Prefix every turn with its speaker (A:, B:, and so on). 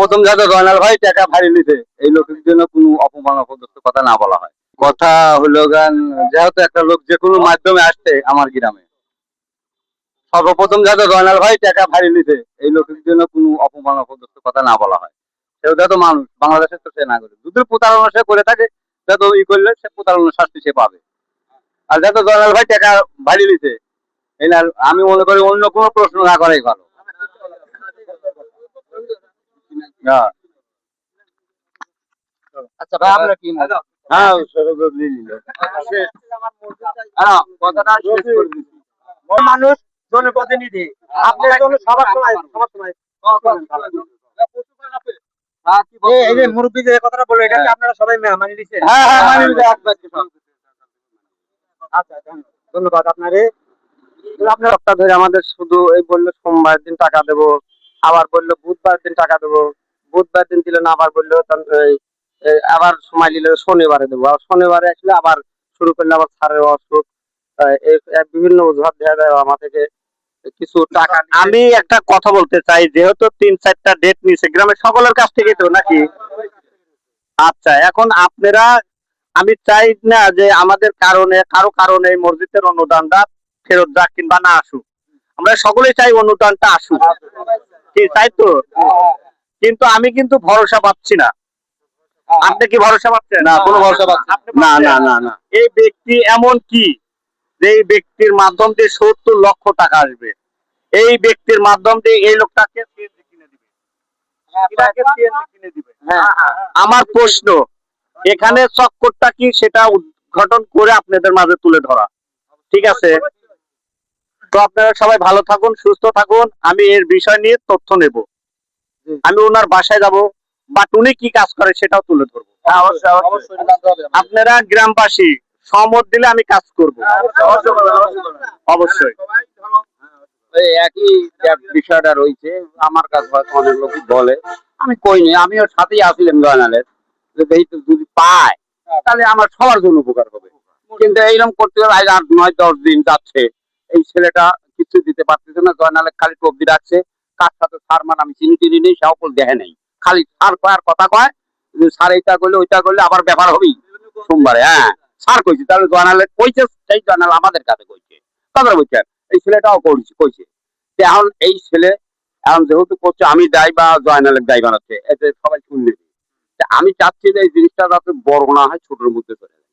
A: সর্বপ্রথম যাতে জয়নাল ভাই টাকা ফাড়ি নিতে এই লোকের জন্য কোনো অপমান অপদস্থ কথা না বলা হয়। কথা হলো গান, যেহেতু একটা লোক যে কোনো মাধ্যমে আসছে আমার গ্রামে, সর্বপ্রথম যাতে জয়নাল ভাই টাকা ফাড়ি নিতে এই লোকের জন্য কোনো অপমান অপদস্থ কথা না বলা হয়। সেও যত মানুষ, বাংলাদেশের তো সে নাগরিক, যদি প্রতারণা সে করে থাকে যত ই করলে সে প্রতারণার শাস্তি সে পাবে। আর যত জয়নাল ভাই টাকা ফাড়ি নিতে, এই না, আমি মনে করি অন্য কোনো প্রশ্ন না করাই ভালো। হ্যাঁ।
B: আচ্ছা ভাই, আপনার কি মত?
A: হ্যাঁ, সরকার দিয়ে দিল। হ্যাঁ, কথাটা শেষ করে দিচ্ছি।
B: মানুষ জনপ্রতিনিধি, আপনার জন্য সবার সময় এই যে মুরব্বী যে কথাটা বললো, এটা কি আপনারা সবাই মানি নিচ্ছেন?
A: হ্যাঁ হ্যাঁ, মানি নিতে একবার কি সব।
B: আচ্ছা, ধন্যবাদ আপনারে।
A: আপনার সপ্তাহ ধরে আমাদের শুধু এই বললো সোমবার দিন টাকা দেবো, আবার বললো বুধবার দিন টাকা দেবো, বুধবার দিন দিলে না, আবার বললো আবার সময় দিলে শনিবারে দেবো, আর শনিবারে আসলে আবার শুরু করলে আবার স্যারের অসুখ, বিভিন্ন অজুহাত দেওয়া যায় আমাদেরকে কিছু টাকা। আমি একটা কথা বলতে চাই, যেহেতু 3-4টা ডেট নিছে গ্রামের সকলের কাছ থেকে, তো নাকি? আচ্ছা, এখন আপনারা, আমি চাই না যে আমাদের কারো কারণে এই মসজিদের অনুদানটা ফেরত যাক কিংবা না আসুক, আমরা সকলেই চাই অনুদানটা আসুক, কি চাই তো? কিন্তু আমি কিন্তু ভরসা পাচ্ছি না। আপনি কি ভরসা পাচ্ছেন? না, কোনো ভরসা পাচ্ছি না। না না না না, এই ব্যক্তি এমন কি যে এই ব্যক্তির মাধ্যম দিয়ে 70 লক্ষ টাকা আসবে, এই ব্যক্তির মাধ্যম দিয়ে এই লোকটাকে সিএনজি কিনে দিবে, এটাকে সিএনজি কিনে দিবে। আমার প্রশ্ন, এখানে চক্করটা কি সেটা উদ্ঘাটন করে আপনাদের মাঝে তুলে ধরা। ঠিক আছে, তো আপনারা সবাই ভালো থাকুন, সুস্থ থাকুন। আমি এর বিষয় নিয়ে তথ্য নেব, আমি ওনার বাসায় যাব, বা উনি কি কাজ করে সেটাও তুলে ধরবো। আপনারা গ্রামবাসী সহমত দিলে আমি কাজ করব অবশ্যই। এই একই বিষয়টা রয়েছে আমার কাছে, হয়তো অনেক লোক বলে, আমি কইনি, আমিও সাথেই আসলাম জয়নালের, যে যদি পায় তাহলে আমার সবার জন্য উপকার হবে। কিন্তু এইরকম করতে গেলে আজ 8-9-10 দিন যাচ্ছে, এই ছেলেটা কিছু দিতে পারতেছে না। জয়নালে খালি টবদি রাখছে, কার সাথে সার মান আমি চিনি নেই, সে অপল দেখে নেই, খালি সার কয় আর কথা কয়, যে সার এইটা করলে ওইটা করলে আবার ব্যাপার হবেই সোমবারে। হ্যাঁ, সার কইছে, তাহলে জয়নালে কইছে, সেই জয়নাল আমাদের কাছে কইছে, কথা বলছেন, এই ছেলেটাও কইছে। এখন এই ছেলে এখন যেহেতু করছে, আমি দায় বা জয়নালের দায় বানাচ্ছে, এতে সবাই শুনবে। আমি চাচ্ছি যে এই জিনিসটা যাতে বড় না হয়, ছোটোর মধ্যে চলে যায়।